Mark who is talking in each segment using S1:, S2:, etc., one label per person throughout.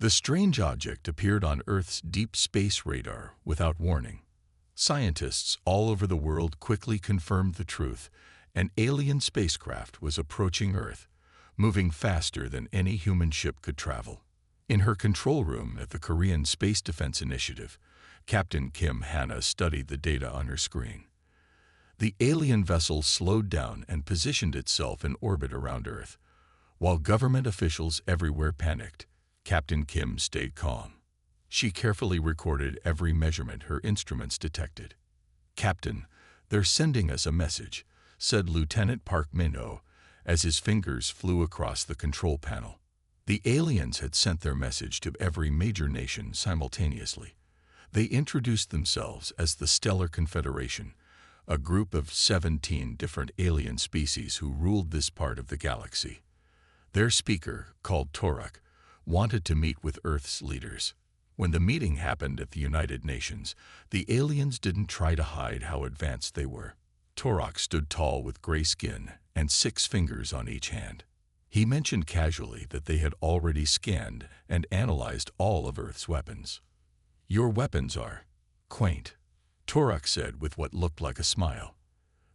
S1: The strange object appeared on Earth's deep space radar without warning. Scientists all over the world quickly confirmed the truth. An alien spacecraft was approaching Earth, moving faster than any human ship could travel. In her control room at the Korean Space Defense Initiative, Captain Kim Hannah studied the data on her screen. The alien vessel slowed down and positioned itself in orbit around Earth. While government officials everywhere panicked, Captain Kim stayed calm. She carefully recorded every measurement her instruments detected. "Captain, they're sending us a message," said Lieutenant Park Min-ho as his fingers flew across the control panel. The aliens had sent their message to every major nation simultaneously. They introduced themselves as the Stellar Confederation, a group of 17 different alien species who ruled this part of the galaxy. Their speaker, called Torak, wanted to meet with Earth's leaders. When the meeting happened at the United Nations, the aliens didn't try to hide how advanced they were. Torak stood tall with gray skin and 6 fingers on each hand. He mentioned casually that they had already scanned and analyzed all of Earth's weapons. "Your weapons are quaint," Torak said with what looked like a smile.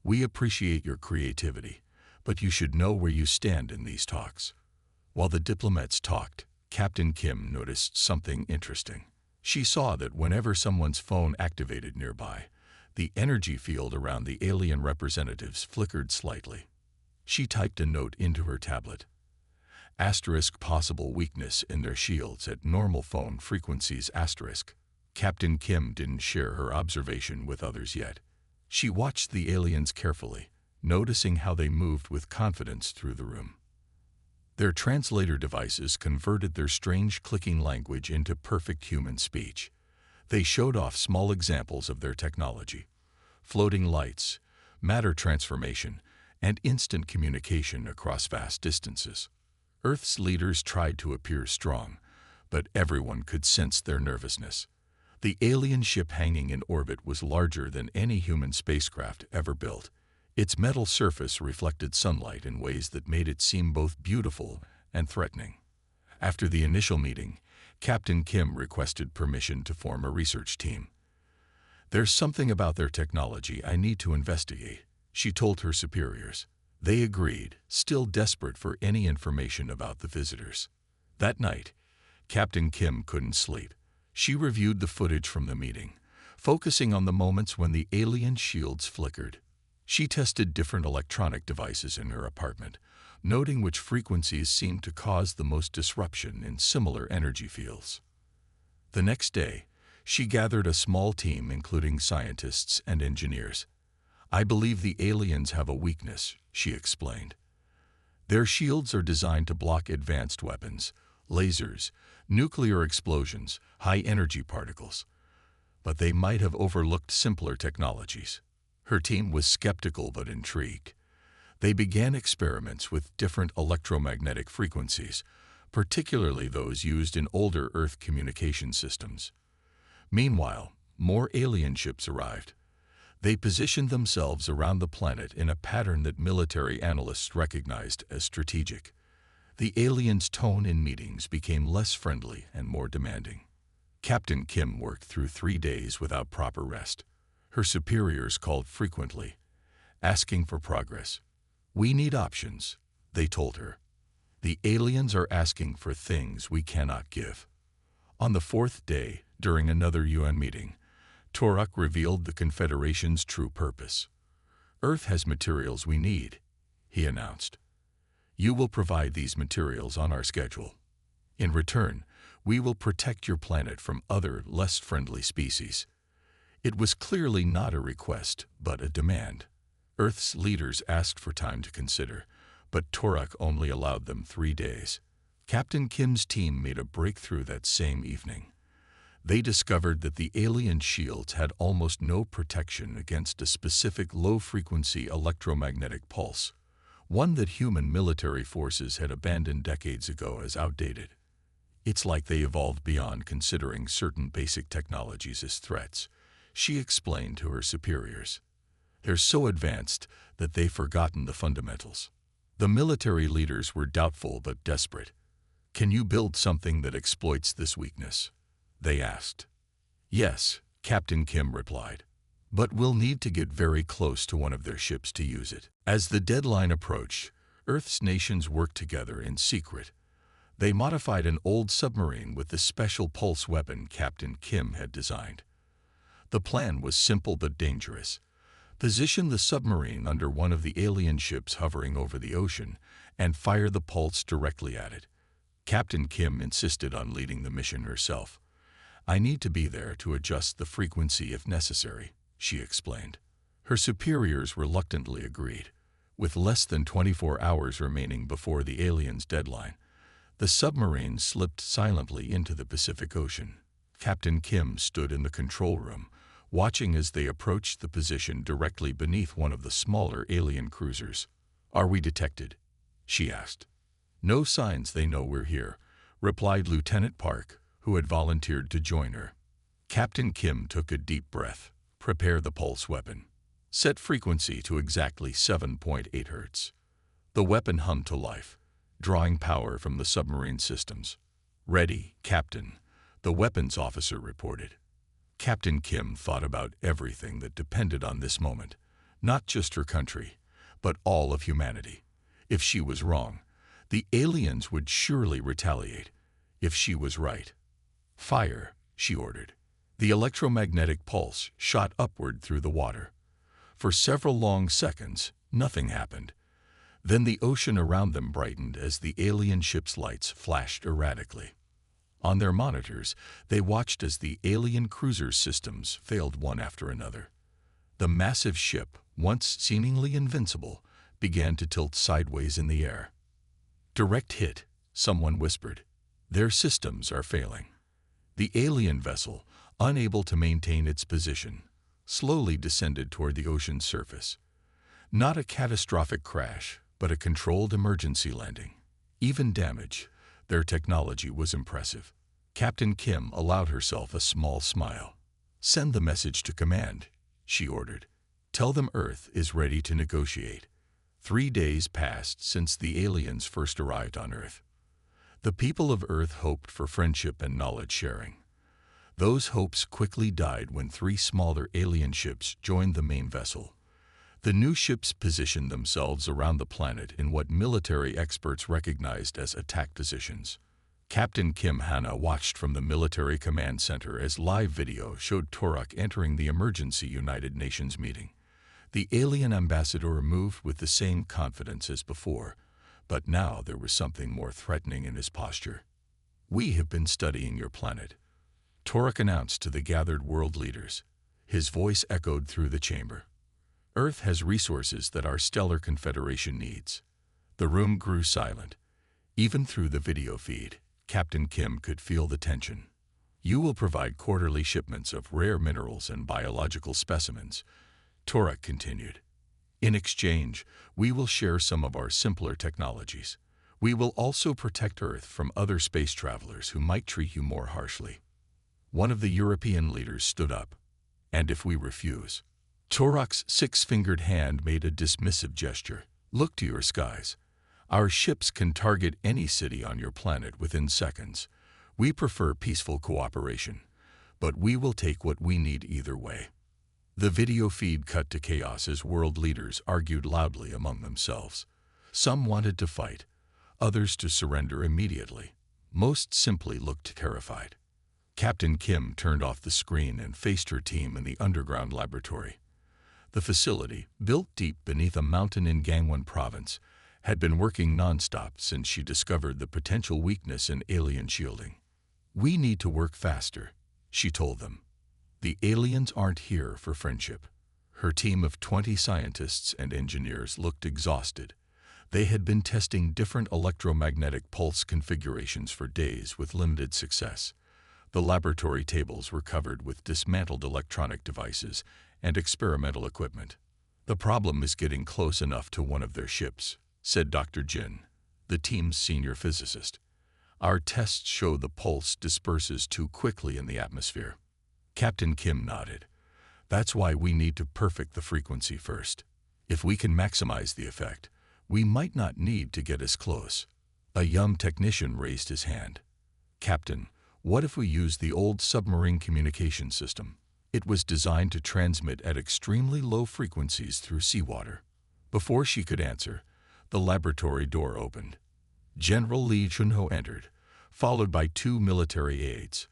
S1: "We appreciate your creativity, but you should know where you stand in these talks." While the diplomats talked, Captain Kim noticed something interesting. She saw that whenever someone's phone activated nearby, the energy field around the alien representatives flickered slightly. She typed a note into her tablet. * Possible weakness in their shields at normal phone frequencies *. Captain Kim didn't share her observation with others yet. She watched the aliens carefully, noticing how they moved with confidence through the room. Their translator devices converted their strange clicking language into perfect human speech. They showed off small examples of their technology: floating lights, matter transformation, and instant communication across vast distances. Earth's leaders tried to appear strong, but everyone could sense their nervousness. The alien ship hanging in orbit was larger than any human spacecraft ever built. Its metal surface reflected sunlight in ways that made it seem both beautiful and threatening. After the initial meeting, Captain Kim requested permission to form a research team. "There's something about their technology I need to investigate," she told her superiors. They agreed, still desperate for any information about the visitors. That night, Captain Kim couldn't sleep. She reviewed the footage from the meeting, focusing on the moments when the alien shields flickered. She tested different electronic devices in her apartment, noting which frequencies seemed to cause the most disruption in similar energy fields. The next day, she gathered a small team including scientists and engineers. "I believe the aliens have a weakness," she explained. "Their shields are designed to block advanced weapons, lasers, nuclear explosions, high-energy particles. But they might have overlooked simpler technologies." Her team was skeptical but intrigued. They began experiments with different electromagnetic frequencies, particularly those used in older Earth communication systems. Meanwhile, more alien ships arrived. They positioned themselves around the planet in a pattern that military analysts recognized as strategic. The aliens' tone in meetings became less friendly and more demanding. Captain Kim worked through 3 days without proper rest. Her superiors called frequently, asking for progress. "We need options," they told her. "The aliens are asking for things we cannot give." On the 4th day, during another UN meeting, Torak revealed the Confederation's true purpose. "Earth has materials we need," he announced. "You will provide these materials on our schedule. In return, we will protect your planet from other, less friendly species." It was clearly not a request, but a demand. Earth's leaders asked for time to consider, but Torak only allowed them 3 days. Captain Kim's team made a breakthrough that same evening. They discovered that the alien shields had almost no protection against a specific low-frequency electromagnetic pulse, one that human military forces had abandoned decades ago as outdated. "It's like they evolved beyond considering certain basic technologies as threats," she explained to her superiors. "They're so advanced that they've forgotten the fundamentals." The military leaders were doubtful but desperate. Can you build something that exploits this weakness? They asked. Yes, Captain Kim replied. But we'll need to get very close to one of their ships to use it. As the deadline approached, Earth's nations worked together in secret. They modified an old submarine with the special pulse weapon Captain Kim had designed. The plan was simple but dangerous. Position the submarine under one of the alien ships hovering over the ocean and fire the pulse directly at it. Captain Kim insisted on leading the mission herself. I need to be there to adjust the frequency if necessary, she explained. Her superiors reluctantly agreed. With less than 24 hours remaining before the aliens' deadline, the submarine slipped silently into the Pacific Ocean. Captain Kim stood in the control room, watching as they approached the position directly beneath one of the smaller alien cruisers. Are we detected? She asked. No signs they know we're here, replied Lieutenant Park, who had volunteered to join her. Captain Kim took a deep breath. Prepare the pulse weapon. Set frequency to exactly 7.8 Hertz. The weapon hummed to life, drawing power from the submarine systems. Ready, Captain, the weapons officer reported. Captain Kim thought about everything that depended on this moment, not just her country, but all of humanity. If she was wrong, the aliens would surely retaliate. If she was right, fire, she ordered. The electromagnetic pulse shot upward through the water. For several long seconds, nothing happened. Then the ocean around them brightened as the alien ship's lights flashed erratically. On their monitors, they watched as the alien cruiser's systems failed one after another. The massive ship, once seemingly invincible, began to tilt sideways in the air. Direct hit, someone whispered. Their systems are failing. The alien vessel, unable to maintain its position, slowly descended toward the ocean's surface. Not a catastrophic crash, but a controlled emergency landing. Even damage, their technology was impressive. Captain Kim allowed herself a small smile. Send the message to command, she ordered. Tell them Earth is ready to negotiate. 3 days passed since the aliens first arrived on Earth. The people of Earth hoped for friendship and knowledge sharing. Those hopes quickly died when 3 smaller alien ships joined the main vessel. The new ships positioned themselves around the planet in what military experts recognized as attack positions. Captain Kim Hana watched from the military command center as live video showed Torak entering the emergency United Nations meeting. The alien ambassador moved with the same confidence as before, but now there was something more threatening in his posture. We have been studying your planet, Torak announced to the gathered world leaders. His voice echoed through the chamber. Earth has resources that our stellar confederation needs. The room grew silent. Even through the video feed, Captain Kim could feel the tension. You will provide quarterly shipments of rare minerals and biological specimens, Torak continued. In exchange, we will share some of our simpler technologies. We will also protect Earth from other space travelers who might treat you more harshly. One of the European leaders stood up. And if we refuse? Torak's 6-fingered hand made a dismissive gesture. Look to your skies. Our ships can target any city on your planet within seconds. We prefer peaceful cooperation, but we will take what we need either way. The video feed cut to chaos as world leaders argued loudly among themselves. Some wanted to fight, others to surrender immediately. Most simply looked terrified. Captain Kim turned off the screen and faced her team in the underground laboratory. The facility, built deep beneath a mountain in Gangwon Province, had been working nonstop since she discovered the potential weakness in alien shielding. We need to work faster, she told them. The aliens aren't here for friendship. Her team of 20 scientists and engineers looked exhausted. They had been testing different electromagnetic pulse configurations for days with limited success. The laboratory tables were covered with dismantled electronic devices and experimental equipment. The problem is getting close enough to one of their ships, said Dr. Jin, the team's senior physicist. Our tests show the pulse disperses too quickly in the atmosphere. Captain Kim nodded. That's why we need to perfect the frequency first. If we can maximize the effect, we might not need to get as close. A young technician raised his hand. "Captain, what if we use the old submarine communication system? It was designed to transmit at extremely low frequencies through seawater." Before she could answer, the laboratory door opened. General Li Chunho entered, followed by 2 military aides.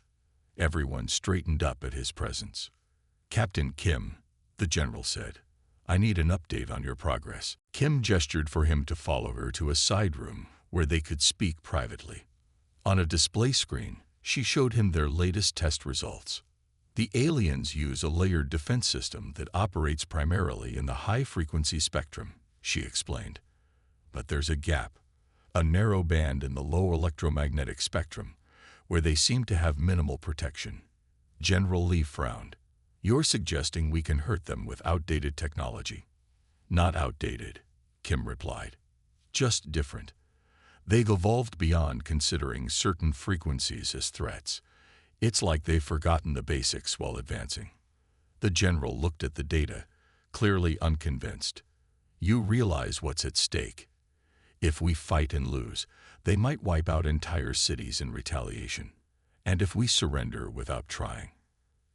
S1: Everyone straightened up at his presence. "Captain Kim," the general said, "I need an update on your progress." Kim gestured for him to follow her to a side room where they could speak privately. On a display screen, she showed him their latest test results. The aliens use a layered defense system that operates primarily in the high-frequency spectrum, she explained. But there's a gap, a narrow band in the low electromagnetic spectrum, where they seem to have minimal protection. General Li frowned. "You're suggesting we can hurt them with outdated technology?" "Not outdated," Kim replied. "Just different. They've evolved beyond considering certain frequencies as threats. It's like they've forgotten the basics while advancing." The general looked at the data, clearly unconvinced. "You realize what's at stake. If we fight and lose, they might wipe out entire cities in retaliation. And if we surrender without trying,"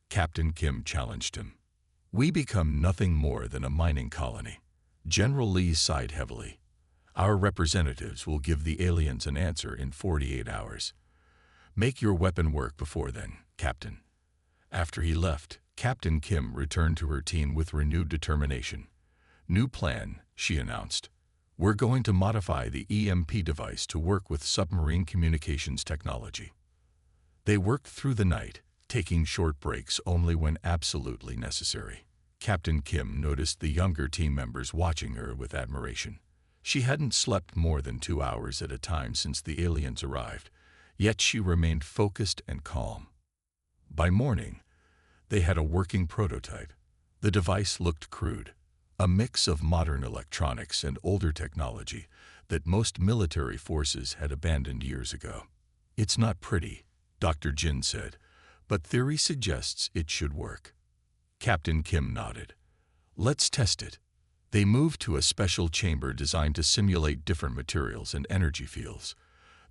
S1: Captain Kim challenged him, "we become nothing more than a mining colony." General Li sighed heavily. "Our representatives will give the aliens an answer in 48 hours. Make your weapon work before then, Captain." After he left, Captain Kim returned to her team with renewed determination. "New plan," she announced. "We're going to modify the EMP device to work with submarine communications technology." They worked through the night, taking short breaks only when absolutely necessary. Captain Kim noticed the younger team members watching her with admiration. She hadn't slept more than 2 hours at a time since the aliens arrived, yet she remained focused and calm. By morning, they had a working prototype. The device looked crude, a mix of modern electronics and older technology that most military forces had abandoned years ago. "It's not pretty," Dr. Jin said, "but theory suggests it should work." Captain Kim nodded. "Let's test it." They moved to a special chamber designed to simulate different materials and energy fields.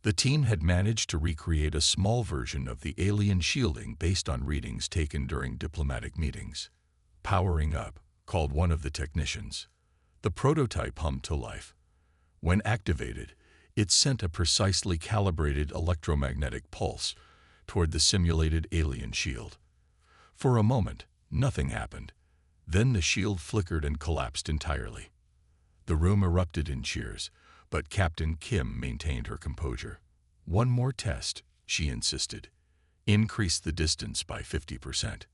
S1: The team had managed to recreate a small version of the alien shielding based on readings taken during diplomatic meetings. "Powering up," called one of the technicians. The prototype hummed to life. When activated, it sent a precisely calibrated electromagnetic pulse toward the simulated alien shield. For a moment, nothing happened. Then the shield flickered and collapsed entirely. The room erupted in cheers, but Captain Kim maintained her composure. "One more test," she insisted. "Increase the distance by 50%.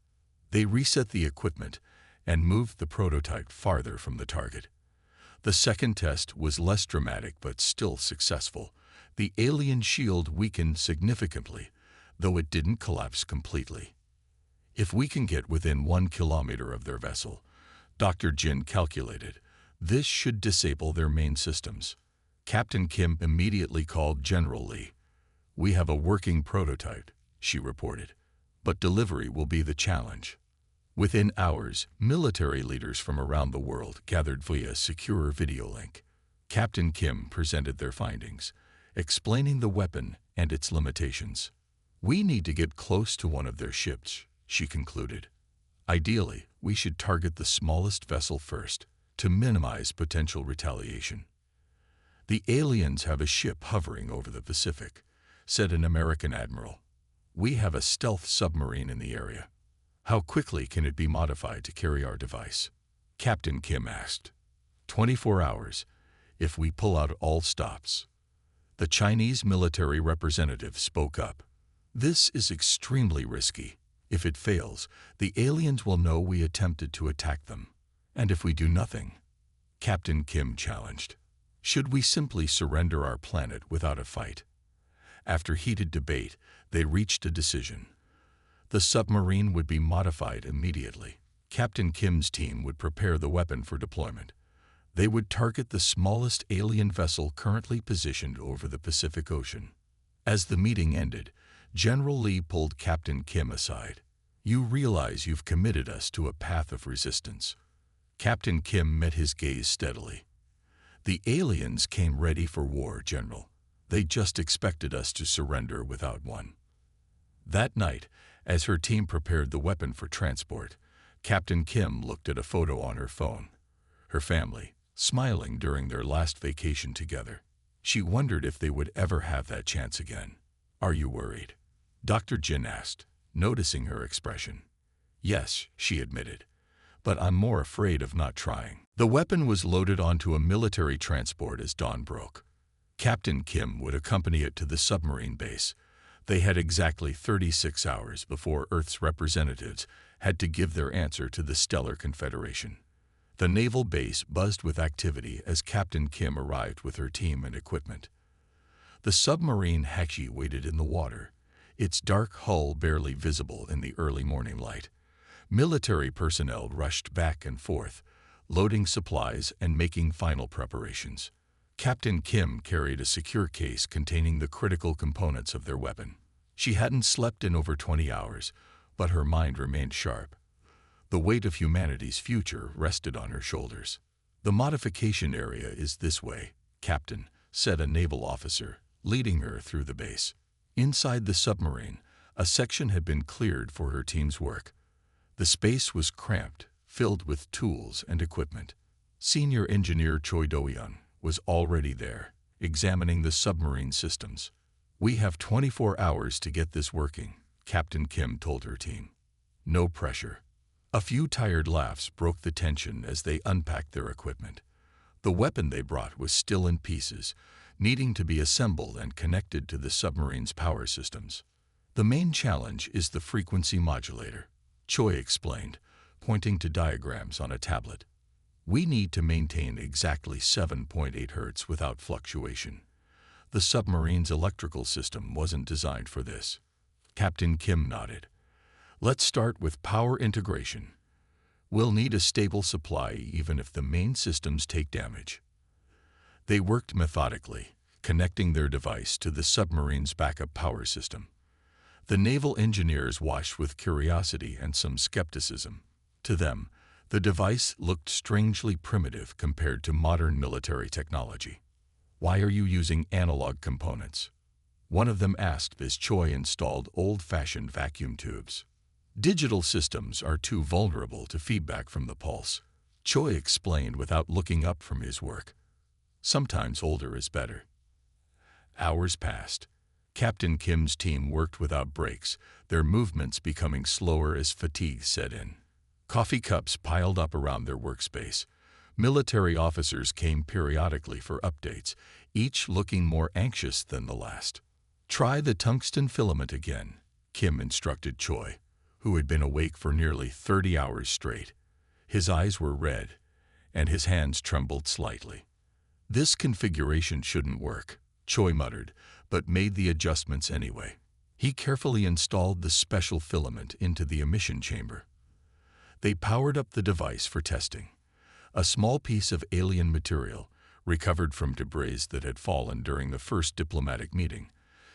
S1: They reset the equipment and moved the prototype farther from the target. The second test was less dramatic but still successful. The alien shield weakened significantly, though it didn't collapse completely. "If we can get within 1 kilometer of their vessel," Dr. Jin calculated, "this should disable their main systems." Captain Kim immediately called General Li. "We have a working prototype," she reported, "but delivery will be the challenge." Within hours, military leaders from around the world gathered via secure video link. Captain Kim presented their findings, explaining the weapon and its limitations. "We need to get close to one of their ships," she concluded. "Ideally, we should target the smallest vessel first, to minimize potential retaliation." "The aliens have a ship hovering over the Pacific," said an American admiral. "We have a stealth submarine in the area. How quickly can it be modified to carry our device?" Captain Kim asked. 24 hours, if we pull out all stops." The Chinese military representative spoke up. "This is extremely risky. If it fails, the aliens will know we attempted to attack them. And if we do nothing?" Captain Kim challenged. "Should we simply surrender our planet without a fight?" After heated debate, they reached a decision. The submarine would be modified immediately. Captain Kim's team would prepare the weapon for deployment. They would target the smallest alien vessel currently positioned over the Pacific Ocean. As the meeting ended, General Li pulled Captain Kim aside. "You realize you've committed us to a path of resistance." Captain Kim met his gaze steadily. "The aliens came ready for war, General. They just expected us to surrender without one. That night, as her team prepared the weapon for transport, Captain Kim looked at a photo on her phone. Her family, smiling during their last vacation together. She wondered if they would ever have that chance again. "Are you worried?" Dr. Jin asked, noticing her expression. "Yes," she admitted, "but I'm more afraid of not trying." The weapon was loaded onto a military transport as dawn broke. Captain Kim would accompany it to the submarine base. They had exactly 36 hours before Earth's representatives had to give their answer to the Stellar Confederation. The naval base buzzed with activity as Captain Kim arrived with her team and equipment. The submarine HFY waited in the water, its dark hull barely visible in the early morning light. Military personnel rushed back and forth, loading supplies and making final preparations. Captain Kim carried a secure case containing the critical components of their weapon. She hadn't slept in over 20 hours, but her mind remained sharp. The weight of humanity's future rested on her shoulders. "The modification area is this way, Captain," said a naval officer, leading her through the base. Inside the submarine, a section had been cleared for her team's work. The space was cramped, filled with tools and equipment. Senior Engineer Choi Do-yeon was already there, examining the submarine systems. "We have 24 hours to get this working," Captain Kim told her team. No pressure. A few tired laughs broke the tension as they unpacked their equipment. The weapon they brought was still in pieces, needing to be assembled and connected to the submarine's power systems. "The main challenge is the frequency modulator," Choi explained, pointing to diagrams on a tablet. "We need to maintain exactly 7.8 Hz without fluctuation. The submarine's electrical system wasn't designed for this." Captain Kim nodded. "Let's start with power integration. We'll need a stable supply even if the main systems take damage." They worked methodically, connecting their device to the submarine's backup power system. The naval engineers watched with curiosity and some skepticism. To them, the device looked strangely primitive compared to modern military technology. "Why are you using analog components?" one of them asked as Choi installed old-fashioned vacuum tubes. "Digital systems are too vulnerable to feedback from the pulse," Choi explained without looking up from his work. "Sometimes older is better." Hours passed. Captain Kim's team worked without breaks, their movements becoming slower as fatigue set in. Coffee cups piled up around their workspace. Military officers came periodically for updates, each looking more anxious than the last. "Try the tungsten filament again," Kim instructed Choi, who had been awake for nearly 30 hours straight. His eyes were red, and his hands trembled slightly. "This configuration shouldn't work," Choi muttered, but made the adjustments anyway. He carefully installed the special filament into the emission chamber. They powered up the device for testing. A small piece of alien material, recovered from debris that had fallen during the first diplomatic meeting,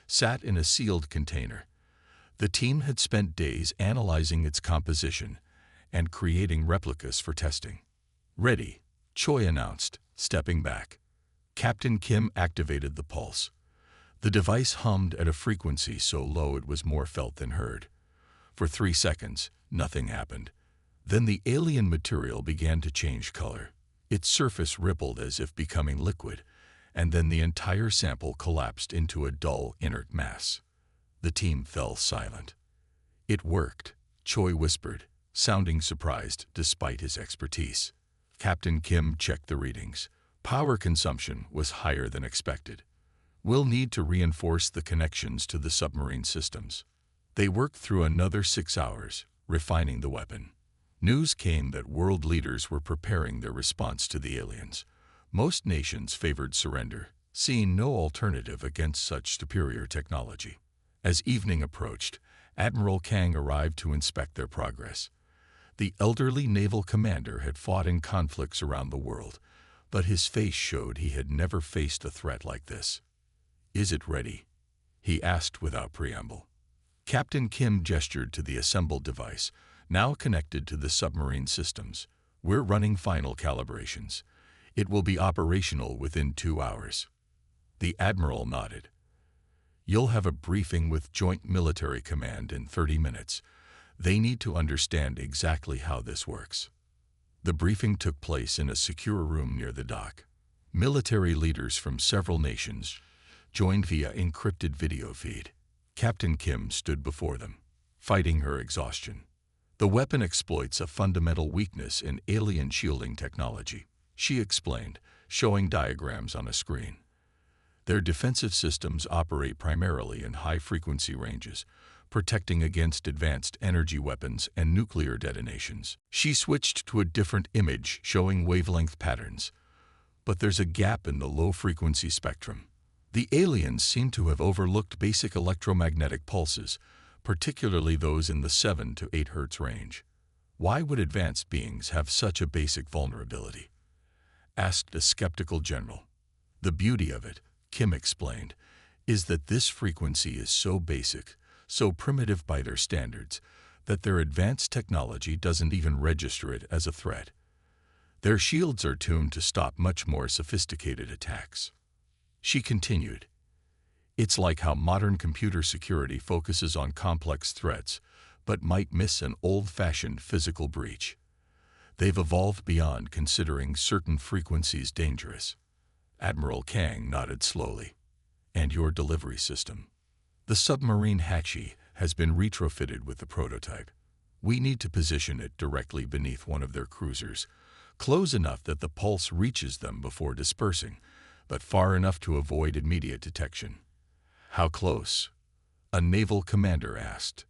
S1: sat in a sealed container. The team had spent days analyzing its composition and creating replicas for testing. "Ready," Choi announced, stepping back. Captain Kim activated the pulse. The device hummed at a frequency so low it was more felt than heard. For 3 seconds, nothing happened. Then the alien material began to change color. Its surface rippled as if becoming liquid, and then the entire sample collapsed into a dull, inert mass. The team fell silent. "It worked," Choi whispered, sounding surprised despite his expertise. Captain Kim checked the readings. Power consumption was higher than expected. "We'll need to reinforce the connections to the submarine systems." They worked through another 6 hours, refining the weapon. News came that world leaders were preparing their response to the aliens. Most nations favored surrender, seeing no alternative against such superior technology. As evening approached, Admiral Kang arrived to inspect their progress. The elderly naval commander had fought in conflicts around the world, but his face showed he had never faced a threat like this. "Is it ready?" he asked without preamble. Captain Kim gestured to the assembled device, now connected to the submarine systems. "We're running final calibrations. It will be operational within 2 hours." The admiral nodded. You'll have a briefing with Joint Military Command in 30 minutes. They need to understand exactly how this works. The briefing took place in a secure room near the dock. Military leaders from several nations joined via encrypted video feed. Captain Kim stood before them, fighting her exhaustion. The weapon exploits a fundamental weakness in alien shielding technology, she explained, showing diagrams on a screen. Their defensive systems operate primarily in high-frequency ranges, protecting against advanced energy weapons and nuclear detonations. She switched to a different image showing wavelength patterns. But there's a gap in the low-frequency spectrum. The aliens seem to have overlooked basic electromagnetic pulses, particularly those in the 7 to 8 Hz range. Why would advanced beings have such a basic vulnerability? Asked a skeptical general. The beauty of it, Kim explained, is that this frequency is so basic, so primitive by their standards, that their advanced technology doesn't even register it as a threat. Their shields are tuned to stop much more sophisticated attacks. She continued, it's like how modern computer security focuses on complex threats, but might miss an old-fashioned physical breach. They've evolved beyond considering certain frequencies dangerous. Admiral Kang nodded slowly. And your delivery system? The submarine hatchie has been retrofitted with the prototype. We need to position it directly beneath one of their cruisers, close enough that the pulse reaches them before dispersing, but far enough to avoid immediate detection. How close? A naval commander asked.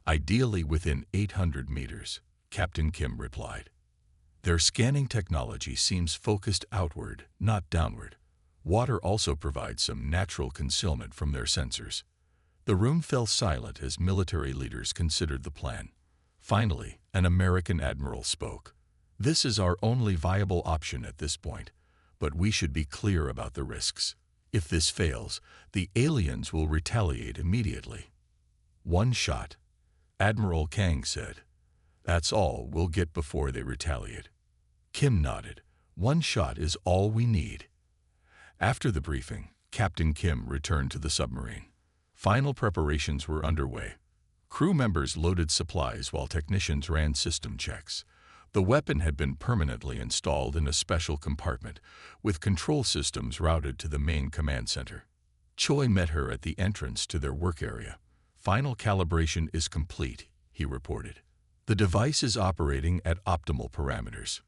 S1: Ideally within 800 meters, Captain Kim replied. Their scanning technology seems focused outward, not downward. Water also provides some natural concealment from their sensors. The room fell silent as military leaders considered the plan. Finally, an American admiral spoke. This is our only viable option at this point, but we should be clear about the risks. If this fails, the aliens will retaliate immediately. One shot, Admiral Kang said. That's all we'll get before they retaliate. Kim nodded. One shot is all we need. After the briefing, Captain Kim returned to the submarine. Final preparations were underway. Crew members loaded supplies while technicians ran system checks. The weapon had been permanently installed in a special compartment, with control systems routed to the main command center. Choi met her at the entrance to their work area. Final calibration is complete, he reported. The device is operating at optimal parameters.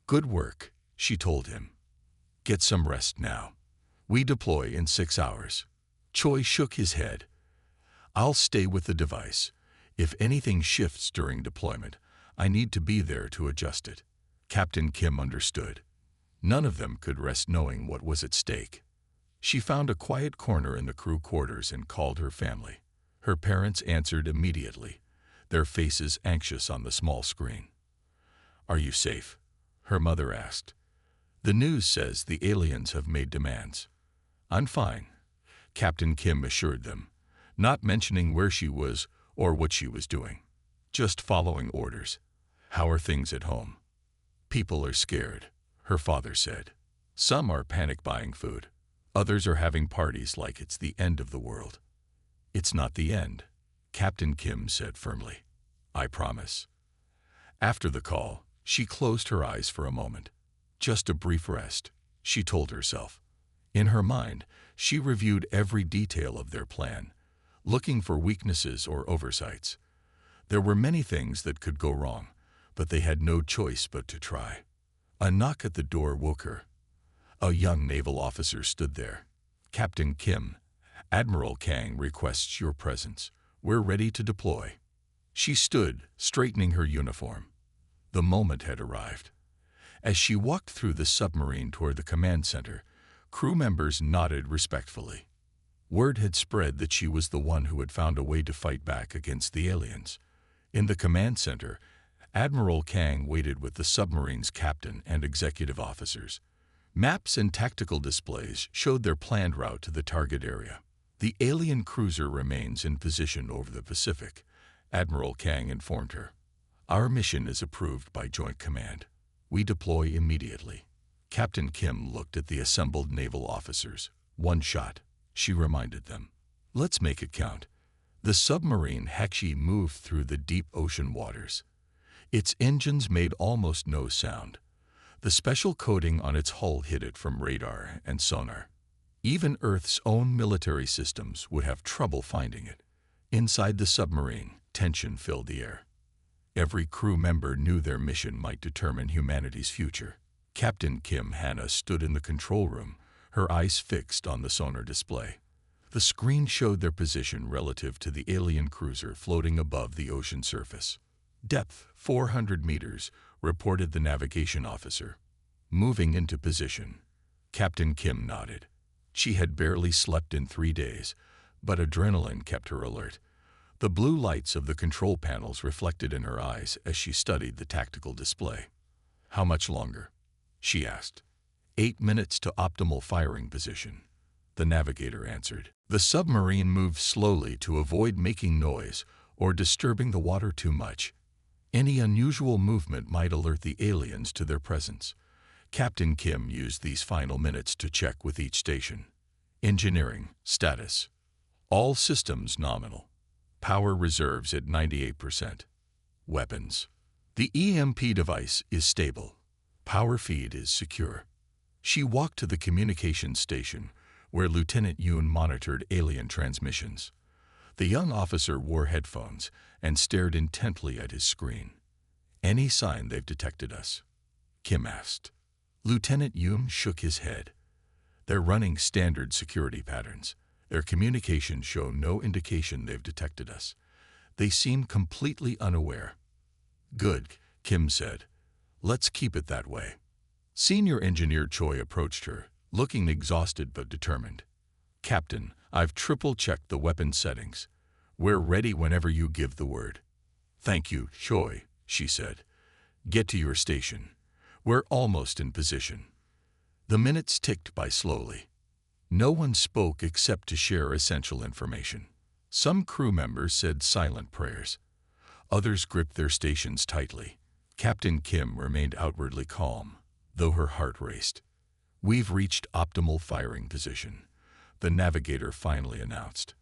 S1: Good work, she told him. Get some rest now. We deploy in 6 hours. Choi shook his head. I'll stay with the device. If anything shifts during deployment, I need to be there to adjust it. Captain Kim understood. None of them could rest knowing what was at stake. She found a quiet corner in the crew quarters and called her family. Her parents answered immediately, their faces anxious on the small screen. Are you safe? Her mother asked. The news says the aliens have made demands. I'm fine, Captain Kim assured them, not mentioning where she was or what she was doing. Just following orders. How are things at home? People are scared, her father said. Some are panic buying food. Others are having parties like it's the end of the world. It's not the end, Captain Kim said firmly. I promise. After the call, she closed her eyes for a moment. Just a brief rest, she told herself. In her mind, she reviewed every detail of their plan, looking for weaknesses or oversights. There were many things that could go wrong, but they had no choice but to try. A knock at the door woke her. A young naval officer stood there. Captain Kim, Admiral Kang requests your presence. We're ready to deploy. She stood, straightening her uniform. The moment had arrived. As she walked through the submarine toward the command center, crew members nodded respectfully. Word had spread that she was the one who had found a way to fight back against the aliens. In the command center, Admiral Kang waited with the submarine's captain and executive officers. Maps and tactical displays showed their planned route to the target area. The alien cruiser remains in position over the Pacific, Admiral Kang informed her. Our mission is approved by Joint Command. We deploy immediately. Captain Kim looked at the assembled naval officers. One shot, she reminded them. Let's make it count. The submarine HFY moved through the deep ocean waters. Its engines made almost no sound. The special coating on its hull hid it from radar and sonar. Even Earth's own military systems would have trouble finding it. Inside the submarine, tension filled the air. Every crew member knew their mission might determine humanity's future. Captain Kim Hannah stood in the control room, her eyes fixed on the sonar display. The screen showed their position relative to the alien cruiser floating above the ocean surface. Depth 400 meters, reported the navigation officer. Moving into position. Captain Kim nodded. She had barely slept in 3 days, but adrenaline kept her alert. The blue lights of the control panels reflected in her eyes as she studied the tactical display. How much longer? She asked. 8 minutes to optimal firing position. The navigator answered. The submarine moved slowly to avoid making noise or disturbing the water too much. Any unusual movement might alert the aliens to their presence. Captain Kim used these final minutes to check with each station. Engineering, status. All systems nominal. Power reserves at 98%. Weapons. The EMP device is stable. Power feed is secure. She walked to the communications station, where Lieutenant Yoon monitored alien transmissions. The young officer wore headphones and stared intently at his screen. Any sign they've detected us? Kim asked. Lieutenant Yoon shook his head. They're running standard security patterns. Their communications show no indication they've detected us. They seem completely unaware. Good, Kim said. Let's keep it that way. Senior Engineer Choi approached her, looking exhausted but determined. Captain, I've triple-checked the weapon settings. We're ready whenever you give the word. Thank you, Choi, she said. Get to your station. We're almost in position. The minutes ticked by slowly. No one spoke except to share essential information. Some crew members said silent prayers. Others gripped their stations tightly. Captain Kim remained outwardly calm, though her heart raced. We've reached optimal firing position, the navigator finally announced.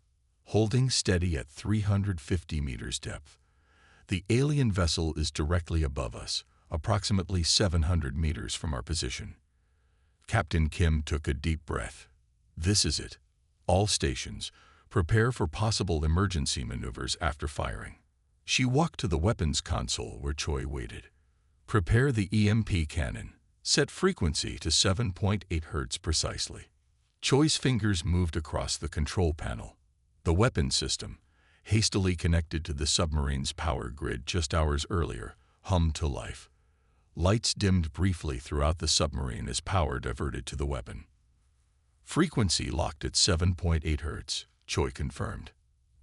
S1: Holding steady at 350 meters depth. The alien vessel is directly above us, approximately 700 meters from our position. Captain Kim took a deep breath. This is it. All stations, prepare for possible emergency maneuvers after firing. She walked to the weapons console where Choi waited. Prepare the EMP cannon. Set frequency to 7.8 Hz precisely. Choi's fingers moved across the control panel. The weapon system, hastily connected to the submarine's power grid just hours earlier, hummed to life. Lights dimmed briefly throughout the submarine as power diverted to the weapon. Frequency locked at 7.8 Hz, Choi confirmed.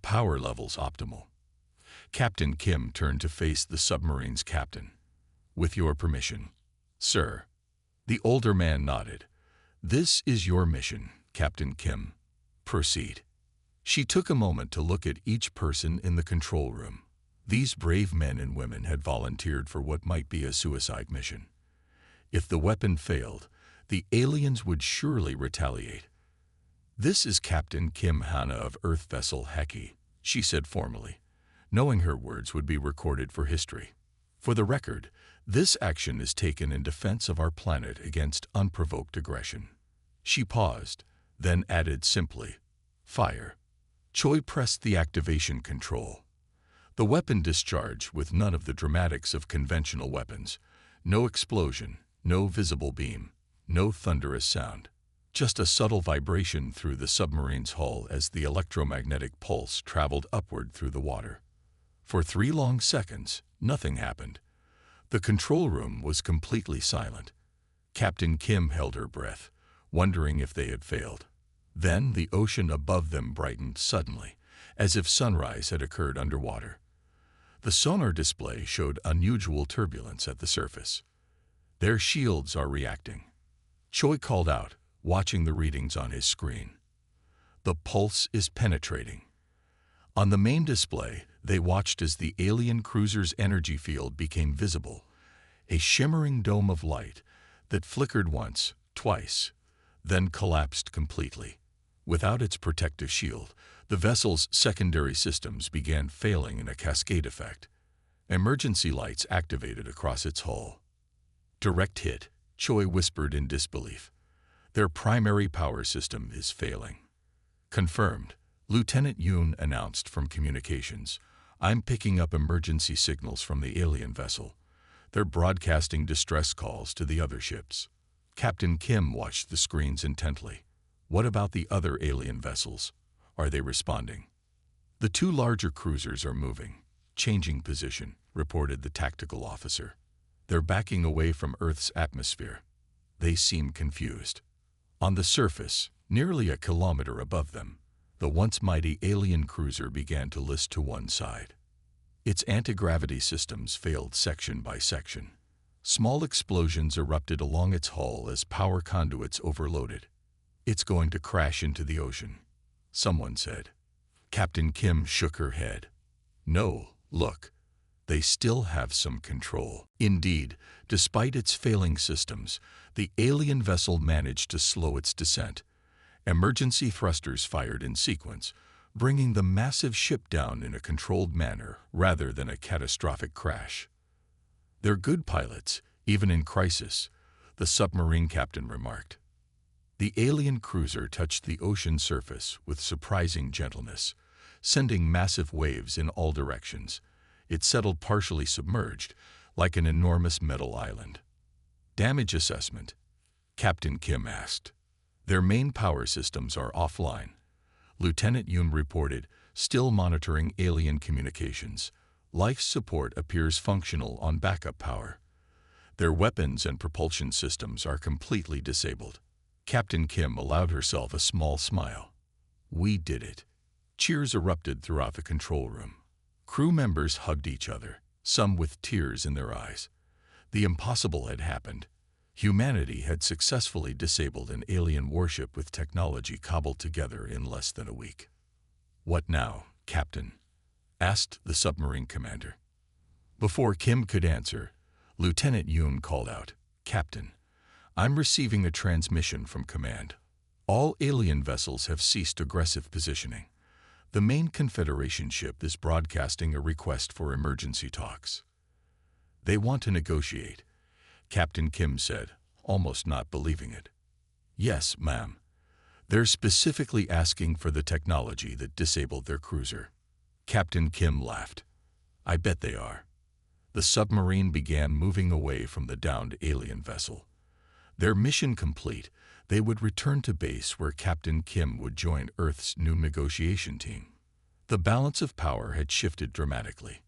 S1: Power levels optimal. Captain Kim turned to face the submarine's captain. With your permission, sir. The older man nodded. This is your mission, Captain Kim. Proceed. She took a moment to look at each person in the control room. These brave men and women had volunteered for what might be a suicide mission. If the weapon failed, the aliens would surely retaliate. This is Captain Kim Hannah of Earth Vessel HFY, she said formally, knowing her words would be recorded for history. For the record, this action is taken in defense of our planet against unprovoked aggression. She paused, then added simply, fire. Choi pressed the activation control. The weapon discharged with none of the dramatics of conventional weapons. No explosion, no visible beam, no thunderous sound. Just a subtle vibration through the submarine's hull as the electromagnetic pulse traveled upward through the water. For 3 long seconds, nothing happened. The control room was completely silent. Captain Kim held her breath, wondering if they had failed. Then the ocean above them brightened suddenly, as if sunrise had occurred underwater. The sonar display showed unusual turbulence at the surface. Their shields are reacting. Choi called out, watching the readings on his screen. The pulse is penetrating. On the main display, they watched as the alien cruiser's energy field became visible, a shimmering dome of light that flickered once, twice, then collapsed completely. Without its protective shield, the vessel's secondary systems began failing in a cascade effect. Emergency lights activated across its hull. Direct hit, Choi whispered in disbelief. Their primary power system is failing. Confirmed, Lieutenant Yoon announced from communications. I'm picking up emergency signals from the alien vessel. They're broadcasting distress calls to the other ships. Captain Kim watched the screens intently. What about the other alien vessels? Are they responding? The two larger cruisers are moving, changing position, reported the tactical officer. They're backing away from Earth's atmosphere. They seem confused. On the surface, nearly a kilometer above them, the once mighty alien cruiser began to list to one side. Its anti-gravity systems failed section by section. Small explosions erupted along its hull as power conduits overloaded. It's going to crash into the ocean, someone said. Captain Kim shook her head. No, look. They still have some control. Indeed, despite its failing systems, the alien vessel managed to slow its descent. Emergency thrusters fired in sequence, bringing the massive ship down in a controlled manner rather than a catastrophic crash. They're good pilots, even in crisis, the submarine captain remarked. The alien cruiser touched the ocean surface with surprising gentleness, sending massive waves in all directions. It settled partially submerged, like an enormous metal island. Damage assessment? Captain Kim asked. Their main power systems are offline. Lieutenant Yoon reported, still monitoring alien communications. Life support appears functional on backup power. Their weapons and propulsion systems are completely disabled. Captain Kim allowed herself a small smile. We did it. Cheers erupted throughout the control room. Crew members hugged each other, some with tears in their eyes. The impossible had happened. Humanity had successfully disabled an alien warship with technology cobbled together in less than a week. What now, Captain? Asked the submarine commander. Before Kim could answer, Lieutenant Yoon called out, Captain, I'm receiving a transmission from command. All alien vessels have ceased aggressive positioning. The main Confederation ship is broadcasting a request for emergency talks. They want to negotiate, Captain Kim said, almost not believing it. Yes, ma'am. They're specifically asking for the technology that disabled their cruiser. Captain Kim laughed. I bet they are. The submarine began moving away from the downed alien vessel. Their mission complete, they would return to base where Captain Kim would join Earth's new negotiation team. The balance of power had shifted dramatically.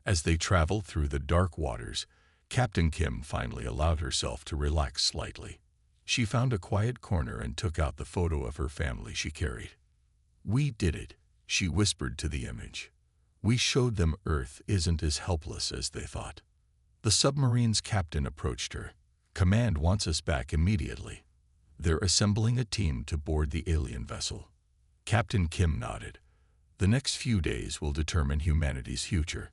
S1: As they traveled through the dark waters, Captain Kim finally allowed herself to relax slightly. She found a quiet corner and took out the photo of her family she carried. We did it, she whispered to the image. We showed them Earth isn't as helpless as they thought. The submarine's captain approached her. Command wants us back immediately. They're assembling a team to board the alien vessel. Captain Kim nodded. The next few days will determine humanity's future,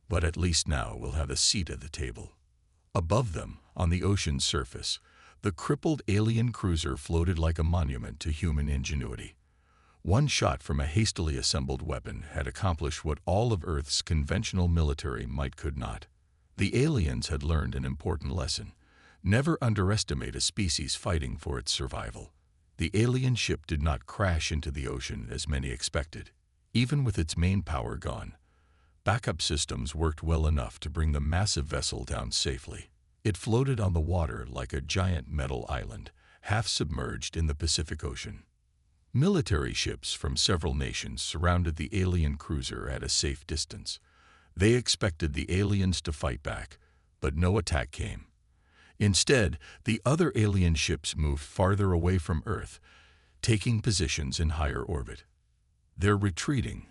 S1: but at least now we'll have a seat at the table. Above them, on the ocean's surface, the crippled alien cruiser floated like a monument to human ingenuity. One shot from a hastily assembled weapon had accomplished what all of Earth's conventional military might could not. The aliens had learned an important lesson. Never underestimate a species fighting for its survival. The alien ship did not crash into the ocean as many expected. Even with its main power gone, backup systems worked well enough to bring the massive vessel down safely. It floated on the water like a giant metal island, half submerged in the Pacific Ocean. Military ships from several nations surrounded the alien cruiser at a safe distance. They expected the aliens to fight back, but no attack came. Instead, the other alien ships moved farther away from Earth, taking positions in higher orbit. They're retreating,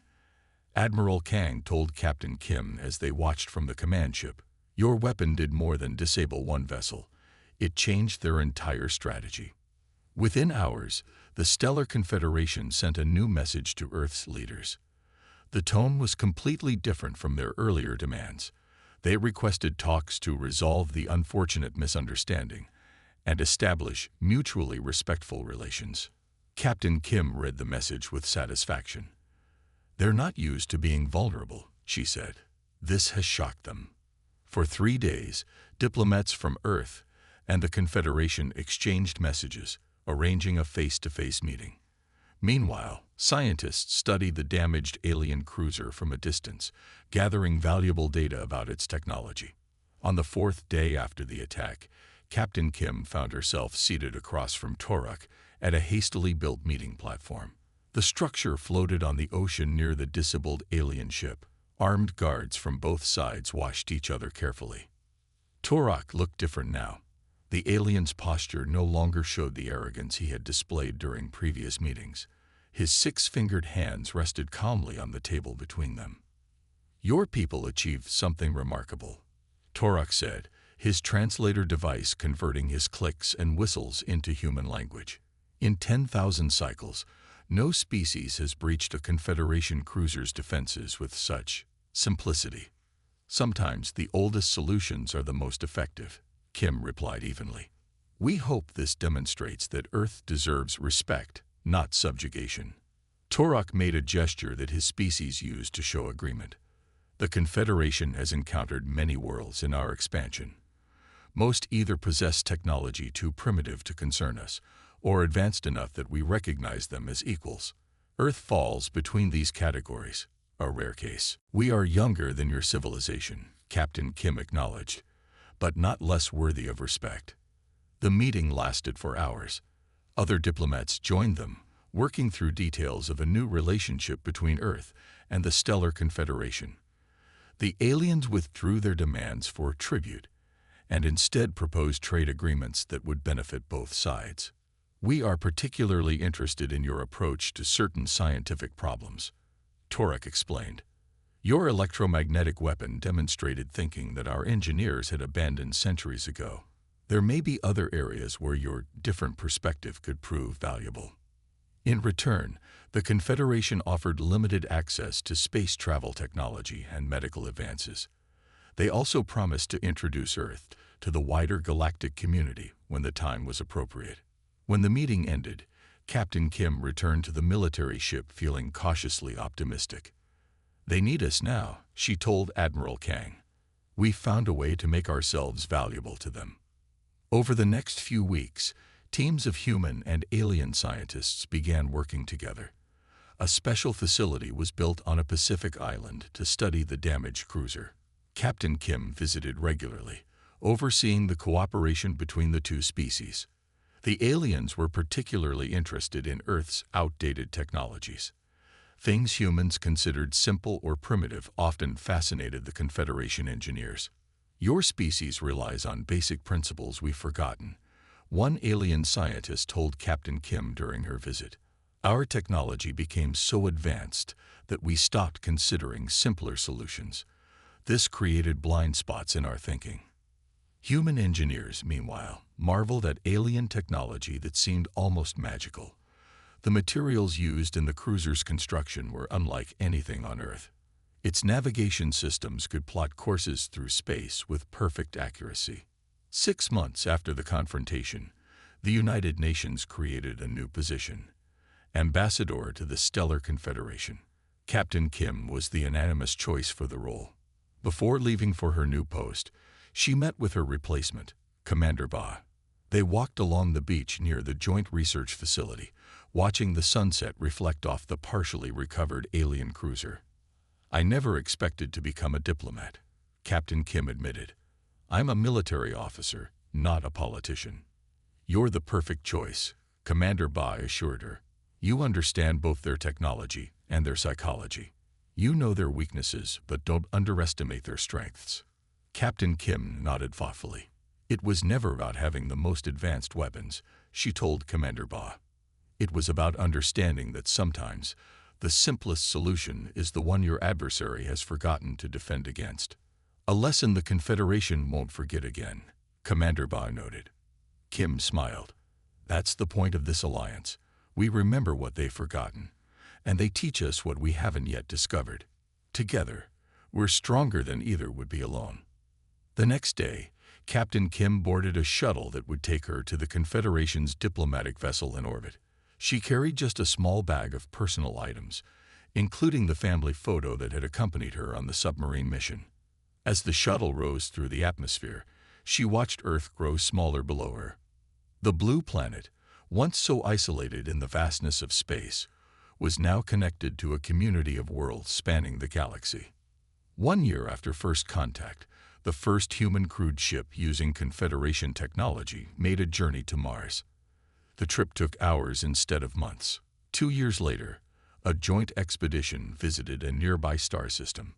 S1: Admiral Kang told Captain Kim as they watched from the command ship. Your weapon did more than disable one vessel. It changed their entire strategy. Within hours, the Stellar Confederation sent a new message to Earth's leaders. The tone was completely different from their earlier demands. They requested talks to resolve the unfortunate misunderstanding, and establish mutually respectful relations. Captain Kim read the message with satisfaction. "They're not used to being vulnerable," she said. "This has shocked them." For 3 days, diplomats from Earth and the Confederation exchanged messages, arranging a face-to-face meeting. Meanwhile, scientists studied the damaged alien cruiser from a distance, gathering valuable data about its technology. On the 4th day after the attack, Captain Kim found herself seated across from Toruk at a hastily built meeting platform. The structure floated on the ocean near the disabled alien ship. Armed guards from both sides watched each other carefully. Toruk looked different now. The alien's posture no longer showed the arrogance he had displayed during previous meetings. His 6-fingered hands rested calmly on the table between them. "Your people achieved something remarkable," Toruk said, his translator device converting his clicks and whistles into human language. "In 10,000 cycles, no species has breached a Confederation cruiser's defenses with such simplicity. Sometimes the oldest solutions are the most effective," Kim replied evenly. "We hope this demonstrates that Earth deserves respect, not subjugation." Toruk made a gesture that his species used to show agreement. "The Confederation has encountered many worlds in our expansion. Most either possess technology too primitive to concern us, or advanced enough that we recognize them as equals. Earth falls between these categories, a rare case. We are younger than your civilization," Captain Kim acknowledged, "but not less worthy of respect." The meeting lasted for hours. Other diplomats joined them, working through details of a new relationship between Earth and the Stellar Confederation. The aliens withdrew their demands for tribute and instead proposed trade agreements that would benefit both sides. "We are particularly interested in your approach to certain scientific problems," Toruk explained. "Your electromagnetic weapon demonstrated thinking that our engineers had abandoned centuries ago. There may be other areas where your different perspective could prove valuable." In return, the Confederation offered limited access to space travel technology and medical advances. They also promised to introduce Earth to the wider galactic community when the time was appropriate. When the meeting ended, Captain Kim returned to the military ship feeling cautiously optimistic. "They need us now," she told Admiral Kang. "We found a way to make ourselves valuable to them." Over the next few weeks, teams of human and alien scientists began working together. A special facility was built on a Pacific island to study the damaged cruiser. Captain Kim visited regularly, overseeing the cooperation between the two species. The aliens were particularly interested in Earth's outdated technologies. Things humans considered simple or primitive often fascinated the Confederation engineers. "Your species relies on basic principles we've forgotten," one alien scientist told Captain Kim during her visit. "Our technology became so advanced that we stopped considering simpler solutions. This created blind spots in our thinking." Human engineers, meanwhile, marveled at alien technology that seemed almost magical. The materials used in the cruiser's construction were unlike anything on Earth. Its navigation systems could plot courses through space with perfect accuracy. 6 months after the confrontation, the United Nations created a new position: Ambassador to the Stellar Confederation. Captain Kim was the unanimous choice for the role. Before leaving for her new post, she met with her replacement, Commander Ba. They walked along the beach near the Joint Research Facility, watching the sunset reflect off the partially recovered alien cruiser. "I never expected to become a diplomat," Captain Kim admitted. "I'm a military officer, not a politician." "You're the perfect choice," Commander Ba assured her. "You understand both their technology and their psychology. You know their weaknesses, but don't underestimate their strengths." Captain Kim nodded thoughtfully. "It was never about having the most advanced weapons," she told Commander Ba. "It was about understanding that sometimes the simplest solution is the one your adversary has forgotten to defend against. A lesson the Confederation won't forget again," Commander Ba noted. Kim smiled. "That's the point of this alliance. We remember what they've forgotten, and they teach us what we haven't yet discovered. Together, we're stronger than either would be alone." The next day, Captain Kim boarded a shuttle that would take her to the Confederation's diplomatic vessel in orbit. She carried just a small bag of personal items, including the family photo that had accompanied her on the submarine mission. As the shuttle rose through the atmosphere, she watched Earth grow smaller below her. The blue planet, once so isolated in the vastness of space, was now connected to a community of worlds spanning the galaxy. 1 year after first contact, the first human-crewed ship using Confederation technology made a journey to Mars. The trip took hours instead of months. 2 years later, a joint expedition visited a nearby star system.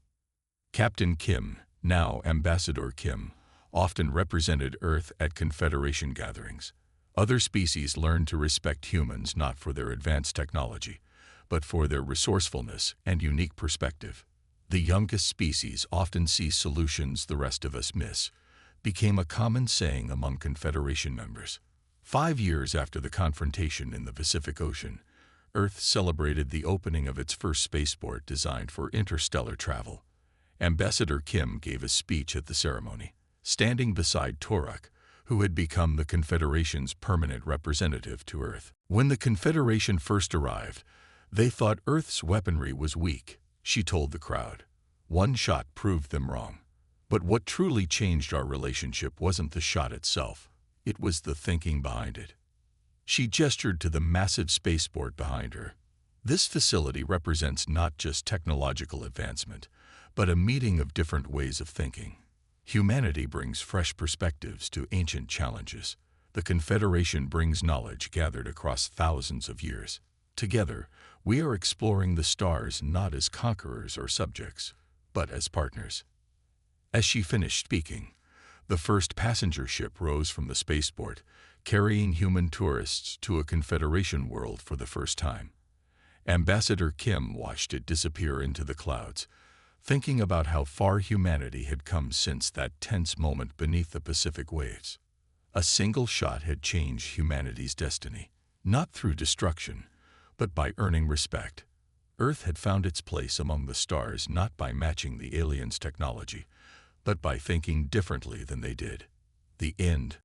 S1: Captain Kim, now Ambassador Kim, often represented Earth at Confederation gatherings. Other species learned to respect humans not for their advanced technology, but for their resourcefulness and unique perspective. The youngest species often sees solutions the rest of us miss, became a common saying among Confederation members. 5 years after the confrontation in the Pacific Ocean, Earth celebrated the opening of its first spaceport designed for interstellar travel. Ambassador Kim gave a speech at the ceremony, standing beside Torak, who had become the Confederation's permanent representative to Earth. When the Confederation first arrived, they thought Earth's weaponry was weak, she told the crowd. One shot proved them wrong. But what truly changed our relationship wasn't the shot itself. It was the thinking behind it. She gestured to the massive spaceport behind her. This facility represents not just technological advancement, but a meeting of different ways of thinking. Humanity brings fresh perspectives to ancient challenges. The Confederation brings knowledge gathered across thousands of years. Together, we are exploring the stars not as conquerors or subjects, but as partners. As she finished speaking, the first passenger ship rose from the spaceport, carrying human tourists to a Confederation world for the first time. Ambassador Kim watched it disappear into the clouds, thinking about how far humanity had come since that tense moment beneath the Pacific waves. A single shot had changed humanity's destiny, not through destruction, but by earning respect. Earth had found its place among the stars not by matching the aliens' technology, but by thinking differently than they did. The end.